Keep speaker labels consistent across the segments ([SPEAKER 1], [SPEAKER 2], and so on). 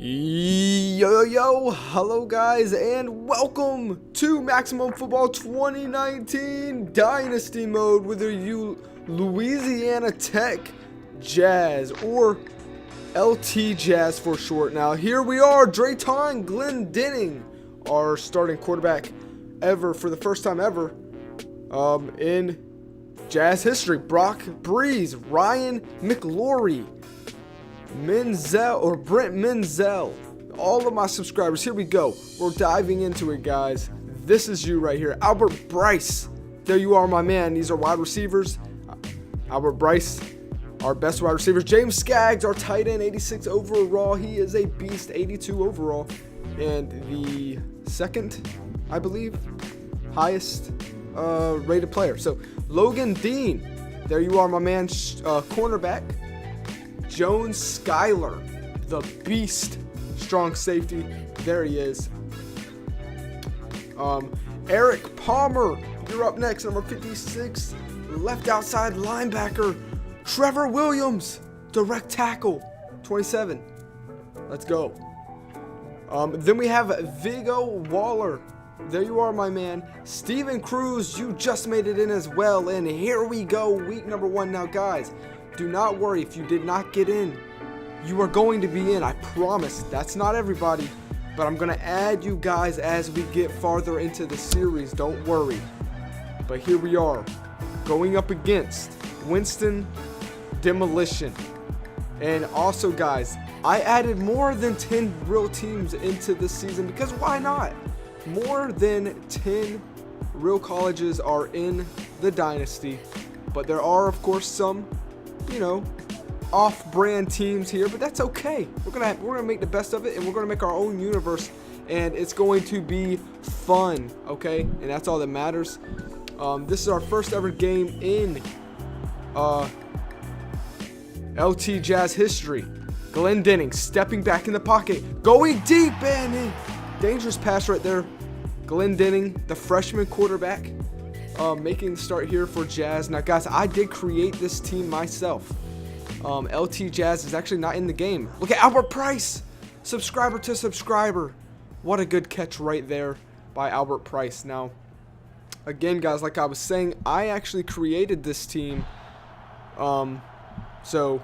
[SPEAKER 1] Yo, hello guys, and welcome to Maximum Football 2019 Dynasty mode with you Louisiana Tech Jazz, or LT Jazz for short. Now here we are, Drayton Glendening, our starting quarterback ever for the first time ever in Jazz history. Brock Breeze, Ryan McLaury, Brent Menzel, all of my subscribers. Here we go. We're diving into it, guys. This is you right here. Albert Bryce. There you are, my man. These are wide receivers. Albert Bryce, our best wide receivers. James Skaggs, our tight end, 86 overall. He is a beast, 82 overall. And the second, I believe, highest rated player. So, Logan Dean. There you are, my man, cornerback. Jones Skyler, the beast, strong safety. There he is. Eric Palmer, you're up next, number 56, left outside linebacker. Trevor Williams, direct tackle, 27. Let's go. Then we have Vigo Waller. There you are, my man. Steven Cruz, you just made it in as well. And here we go, week number 1 now, guys. Do not worry if you did not get in. You are going to be in, I promise. That's not everybody, but I'm going to add you guys as we get farther into the series. Don't worry. But here we are, going up against Winston Demolition. And also, guys, I added more than 10 real teams into this season because why not? More than 10 real colleges are in the Dynasty, but there are, of course, some off-brand teams here, but that's okay. We're gonna make the best of it, and we're gonna make our own universe, and it's going to be fun, okay? And that's all that matters. This is our first ever game in LT Jazz history. Glendening stepping back in the pocket, going deep, and dangerous pass right there. Glendening, the freshman quarterback, making the start here for Jazz. Now, guys, I did create this team myself. LT Jazz is actually not in the game. Look at Albert Price, subscriber to subscriber. What a good catch right there by Albert Price. Now, again, guys, like I was saying, I actually created this team. So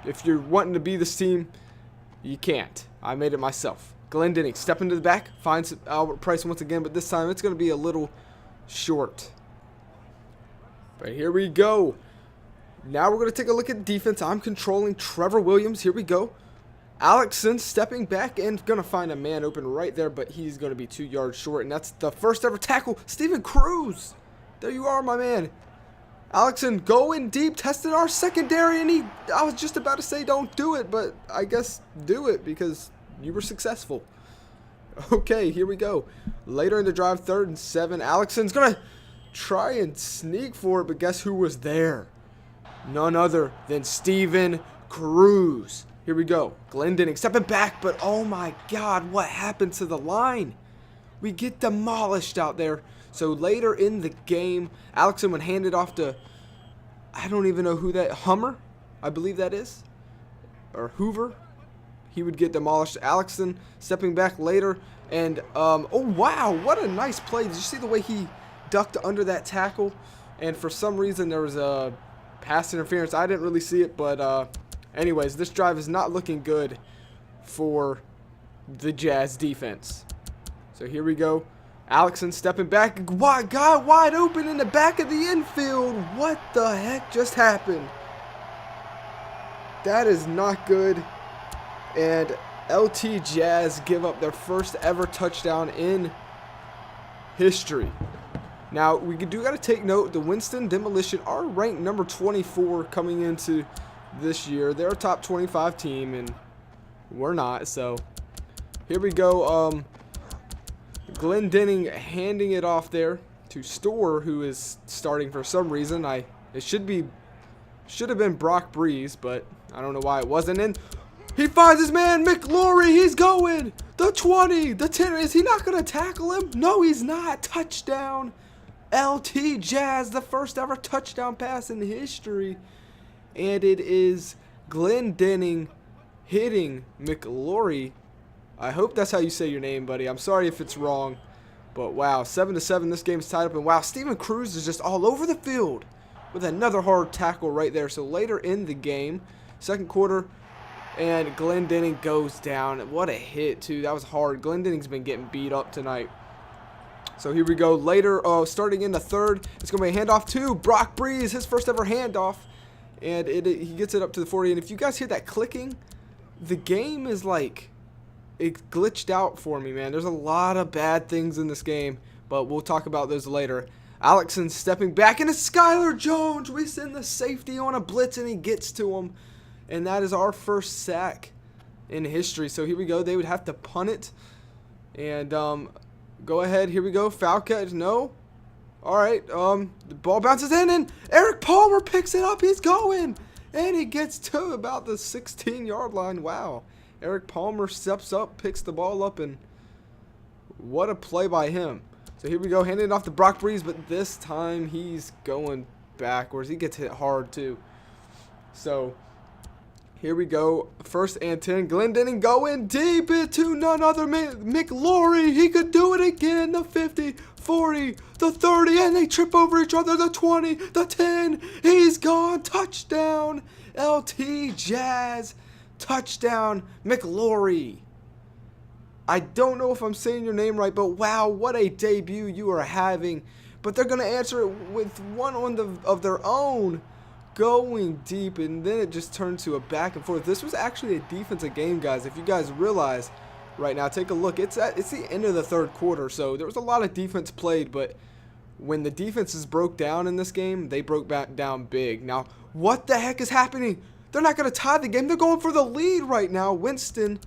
[SPEAKER 1] if you're wanting to be this team, you can't. I made it myself. Glendening, step into the back, finds Albert Price once again, but this time it's going to be a little short. But here we go. Now we're going to take a look at defense. I'm controlling Trevor Williams. Here we go. Alexson stepping back and going to find a man open right there, but he's going to be 2 yards short, and that's the first ever tackle. Steven Cruz. There you are, my man. Alexson going deep, testing our secondary, and I was just about to say don't do it, but I guess do it because you were successful. Okay, here we go. Later in the drive, 3rd and 7. Alexson's going to try and sneak for it, but guess who was there? None other than Steven Cruz. Here we go. Glendening stepping back, but oh my God, what happened to the line? We get demolished out there. So later in the game, Alexson would hand it off to, I don't even know who that, Hummer, I believe that is, or Hoover. He would get demolished. Alexson stepping back later, and oh wow, what a nice play. Did you see the way he ducked under that tackle? And for some reason there was a pass interference. I didn't really see it, but anyways, this drive is not looking good for the Jazz defense. So here we go. Alexson stepping back, guy wide open in the back of the infield. What the heck just happened? That is not good. And LT Jazz give up their first ever touchdown in history. Now, we do got to take note, the Winston Demolition are ranked number 24 coming into this year. They're a top 25 team, and we're not. So, here we go. Glendening handing it off there to Storr, who is starting for some reason. It should have been Brock Breeze, but I don't know why it wasn't. And he finds his man, McLaury. He's going. The 20, the 10. Is he not going to tackle him? No, he's not. Touchdown. LT Jazz, the first ever touchdown pass in history. And it is Glendening hitting McLaury I hope that's how you say your name, buddy. I'm sorry if it's wrong. But wow, 7-7, this game's tied up. And wow, Steven Cruz is just all over the field with another hard tackle right there. So later in the game, second quarter, and Glendenning goes down. What a hit, too. That was hard. Glendenning's been getting beat up tonight. So here we go. Later, starting in the third, it's going to be a handoff to Brock Breeze, his first ever handoff. And he gets it up to the 40. And if you guys hear that clicking, the game is like, it glitched out for me, man. There's a lot of bad things in this game, but we'll talk about those later. Alexson stepping back, and it's Skylar Jones. We send the safety on a blitz, and he gets to him. And that is our first sack in history. So here we go. They would have to punt it. And go ahead. Here we go. Foul catch. No. All right. The ball bounces in, and Eric Palmer picks it up. He's going. And he gets to about the 16-yard line. Wow. Eric Palmer steps up, picks the ball up, and what a play by him. So here we go. Handing it off to Brock Breeze, but this time he's going backwards. He gets hit hard, too. So here we go. First and 10. Glendenning going deep into none other McLaury. He could do it again. The 50, 40, the 30, and they trip over each other. The 20, the 10. He's gone. Touchdown. LT Jazz. Touchdown. McLaury. I don't know if I'm saying your name right, but wow, what a debut you are having. But they're going to answer it with one of their own. Going deep, and then it just turned to a back and forth. This was actually a defensive game, guys. If you guys realize right now, take a look. It's the end of the third quarter, so there was a lot of defense played, but when the defenses broke down in this game, they broke back down big. Now, what the heck is happening? They're not going to tie the game. They're going for the lead right now. Winston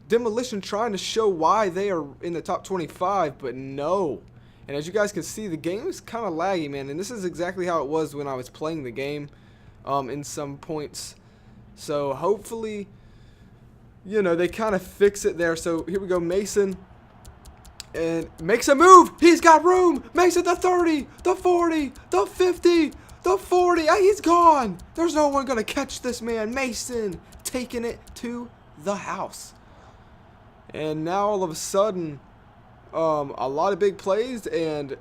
[SPEAKER 1] Demolition trying to show why they are in the top 25, but no. And as you guys can see, the game is kind of laggy, man, and this is exactly how it was when I was playing the game. In some points. So hopefully, you know, they kind of fix it there. So here we go. Mason and makes a move. He's got room. Makes it the 30, the 40, the 50, the 40. He's gone. There's no one going to catch this man. Mason taking it to the house. And now all of a sudden, a lot of big plays, and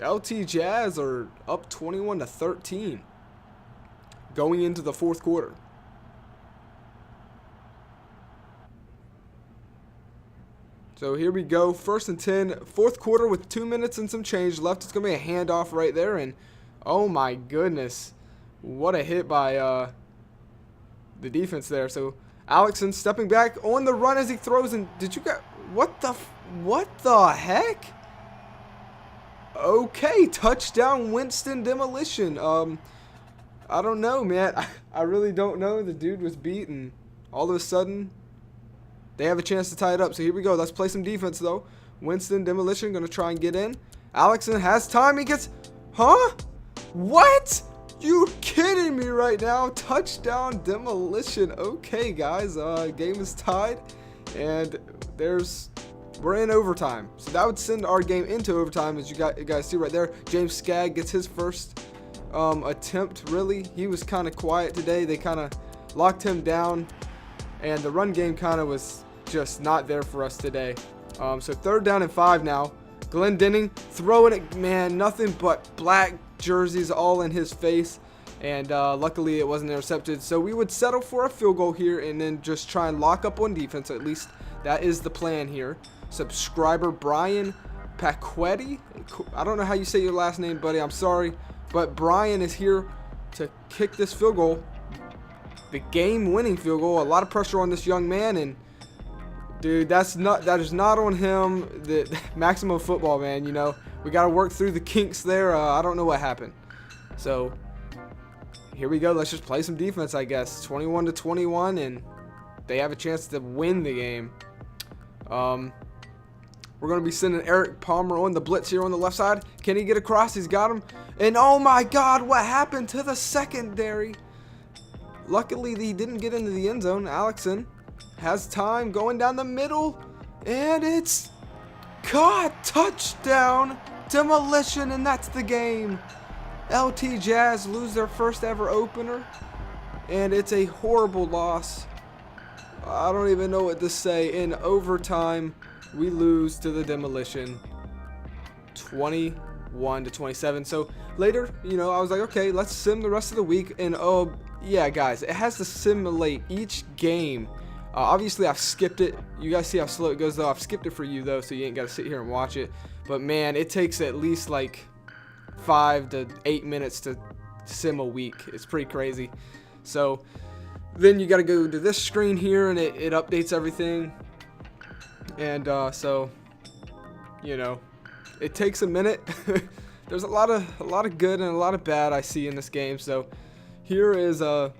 [SPEAKER 1] LT Jazz are up 21-13. Going into the fourth quarter. So here we go. First and 10. Fourth quarter with 2 minutes and some change left. It's going to be a handoff right there. And oh my goodness. What a hit by the defense there. So Alexson stepping back on the run as he throws. And did you get what the heck? Okay. Touchdown Winston Demolition. I don't know, man. I really don't know. The dude was beat, and all of a sudden, they have a chance to tie it up. So here we go. Let's play some defense, though. Winston Demolition going to try and get in. Alexson has time. He gets... Huh? What? You kidding me right now? Touchdown Demolition. Okay, guys. Game is tied, and we're in overtime. So that would send our game into overtime, as you guys see right there. James Skaggs gets his first attempt. Really, he was kind of quiet today. They kind of locked him down, and the run game kind of was just not there for us today. So 3rd down and 5 now. Glendenning throwing it, man, nothing but black jerseys all in his face, and luckily it wasn't intercepted. So we would settle for a field goal here and then just try and lock up on defense. At least that is the plan here. Subscriber Brian Paquetti, I don't know how you say your last name, buddy, I'm sorry. But Brian is here to kick this field goal, the game-winning field goal. A lot of pressure on this young man, and dude, that is not on him. The maximum football, man. You know, we got to work through the kinks there. I don't know what happened. So here we go. Let's just play some defense, I guess. 21-21, and they have a chance to win the game. We're going to be sending Eric Palmer on the blitz here on the left side. Can he get across? He's got him. And oh my God, what happened to the secondary? Luckily, he didn't get into the end zone. Alexson has time going down the middle. And it's caught. Touchdown. Demolition, and that's the game. LT Jazz lose their first ever opener. And it's a horrible loss. I don't even know what to say. In overtime, we lose to the Demolition 21-27. So later, I was like, okay, let's sim the rest of the week. And oh, yeah, guys, it has to simulate each game. Obviously, I've skipped it. You guys see how slow it goes, though. I've skipped it for you, though, so you ain't got to sit here and watch it. But, man, it takes at least, like, 5 to 8 minutes to sim a week. It's pretty crazy. So then you got to go to this screen here, and it updates everything. And so, it takes a minute. There's a lot of good and a lot of bad I see in this game. So here is the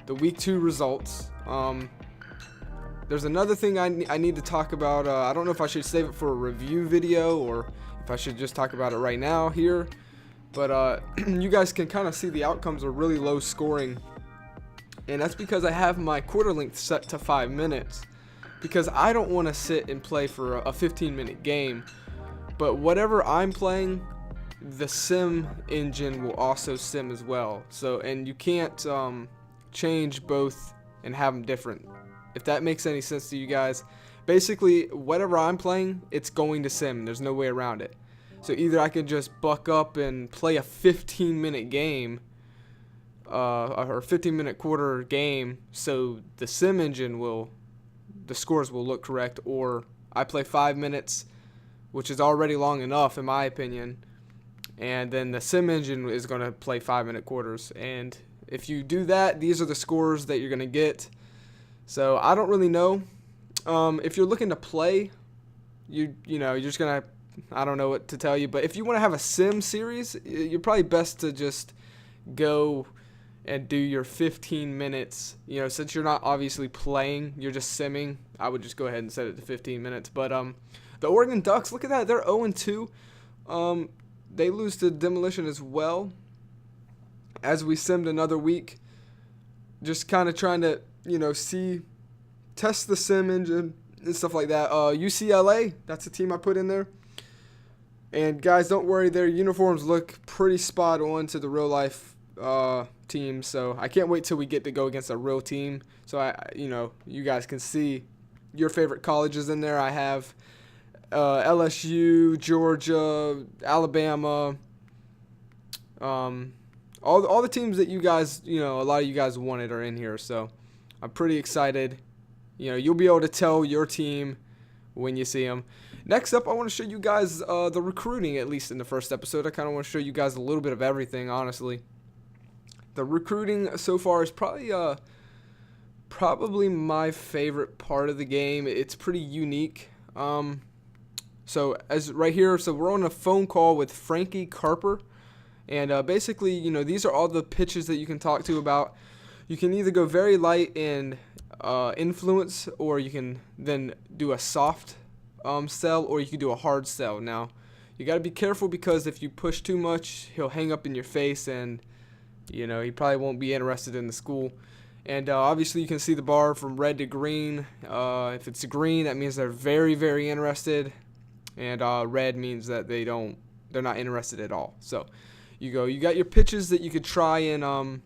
[SPEAKER 1] week 2 results. There's another thing I need to talk about. I don't know if I should save it for a review video or if I should just talk about it right now here. But you guys can kind of see the outcomes are really low scoring. And that's because I have my quarter length set to 5 minutes. Because I don't want to sit and play for a 15-minute game. But whatever I'm playing, the sim engine will also sim as well. So, and you can't change both and have them different. If that makes any sense to you guys. Basically, whatever I'm playing, it's going to sim. There's no way around it. So either I can just buck up and play a 15-minute game, or 15-minute quarter game, so the sim engine the scores will look correct, or I play 5 minutes, which is already long enough in my opinion, and then the sim engine is going to play 5-minute quarters. And if you do that, these are the scores that you're going to get. So I don't really know. If you're looking to play, you're just gonna, I don't know what to tell you. But if you want to have a sim series, you're probably best to just go and do your 15 minutes. Since you're not obviously playing, you're just simming. I would just go ahead and set it to 15 minutes. But the Oregon Ducks, look at that. They're 0-2. They lose to Demolition as well. As we simmed another week, just kind of trying to test the sim engine and stuff like that. UCLA, that's the team I put in there. And guys, don't worry, their uniforms look pretty spot on to the real life team. So I can't wait till we get to go against a real team. So you guys can see your favorite colleges in there. I have LSU, Georgia, Alabama, all the teams that you guys, a lot of you guys wanted are in here. So I'm pretty excited. You'll be able to tell your team when you see them. Next up, I want to show you guys the recruiting, at least in the first episode. I kind of want to show you guys a little bit of everything, honestly. The recruiting so far is probably my favorite part of the game. It's pretty unique. So as right here, so we're on a phone call with Frankie Carper. And basically, these are all the pitches that you can talk to about. You can either go very light and influence, or you can then do a soft sell, or you can do a hard sell. Now, you got to be careful because if you push too much, he'll hang up in your face, and he probably won't be interested in the school. And obviously, you can see the bar from red to green. If it's green, that means they're very, very interested, and red means that they're not interested at all. So you got your pitches that you could try and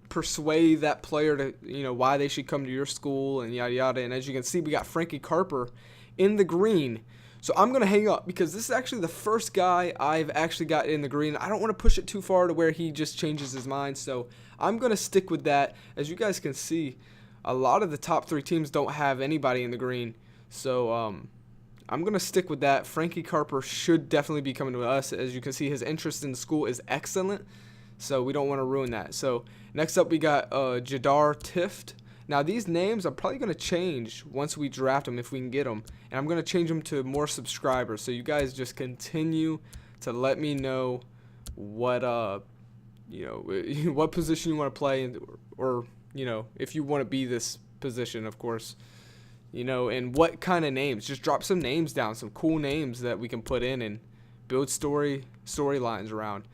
[SPEAKER 1] persuade that player to, why they should come to your school and yada yada. And as you can see, we got Frankie Carper in the green. So I'm going to hang up because this is actually the first guy I've actually got in the green. I don't want to push it too far to where he just changes his mind. So I'm going to stick with that. As you guys can see, a lot of the top 3 teams don't have anybody in the green. So I'm going to stick with that. Frankie Carper should definitely be coming to us. As you can see, his interest in the school is excellent. So we don't want to ruin that. So next up we got Jadar Tift. Now these names are probably going to change once we draft them if we can get them. And I'm going to change them to more subscribers. So you guys just continue to let me know what what position you want to play, or if you want to be this position, of course. And what kind of names. Just drop some names down, some cool names that we can put in and build storylines around.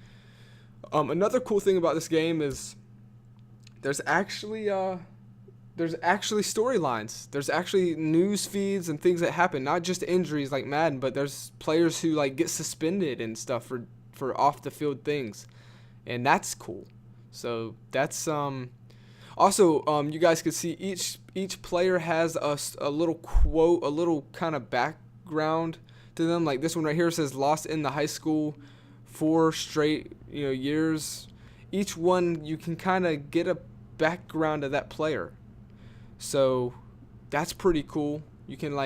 [SPEAKER 1] Another cool thing about this game is there's actually storylines. There's actually news feeds and things that happen, not just injuries like Madden, but there's players who get suspended and stuff for off the field things, and that's cool. So that's Also, you guys can see each player has a little quote, a little kind of background to them. Like this one right here says lost in the high school 4 straight years. Each one you can kind of get a background of that player. So that's pretty cool. You can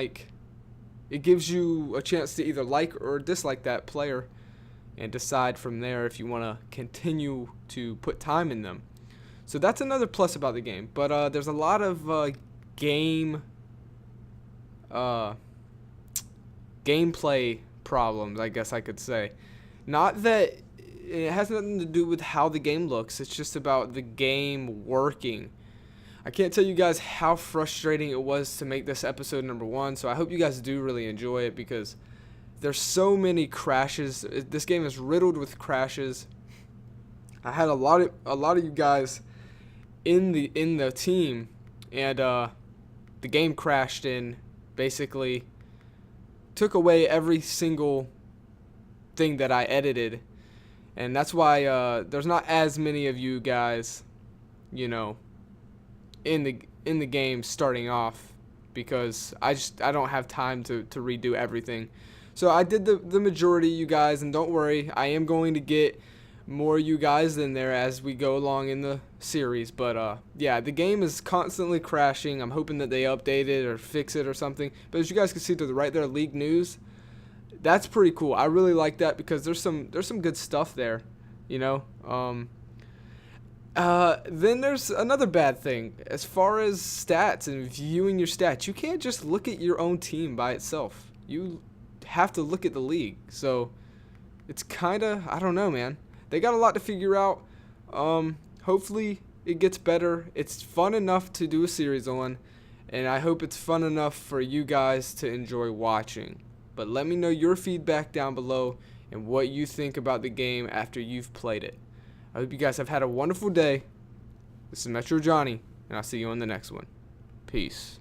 [SPEAKER 1] it gives you a chance to either like or dislike that player and decide from there if you want to continue to put time in them. So that's another plus about the game. But there's a lot of gameplay problems, I guess I could say. Not that it has nothing to do with how the game looks. It's just about the game working. I can't tell you guys how frustrating it was to make this episode number 1. So I hope you guys do really enjoy it because there's so many crashes. This game is riddled with crashes. I had a lot of you guys in the team, and the game crashed and basically took away every single thing that I edited, and that's why there's not as many of you guys, in the game starting off, because I don't have time to redo everything. So I did the majority, you guys, and don't worry, I am going to get more you guys in there as we go along in the series. But yeah, the game is constantly crashing. I'm hoping that they update it or fix it or something. But as you guys can see to the right there, league news, that's pretty cool. I really like that because there's some good stuff there, Then there's another bad thing as far as stats and viewing your stats. You can't just look at your own team by itself. You have to look at the league. So it's kind of, I don't know, man. They got a lot to figure out. Hopefully it gets better. It's fun enough to do a series on, and I hope it's fun enough for you guys to enjoy watching. But let me know your feedback down below and what you think about the game after you've played it. I hope you guys have had a wonderful day. This is MetroJohnny, and I'll see you on the next one. Peace.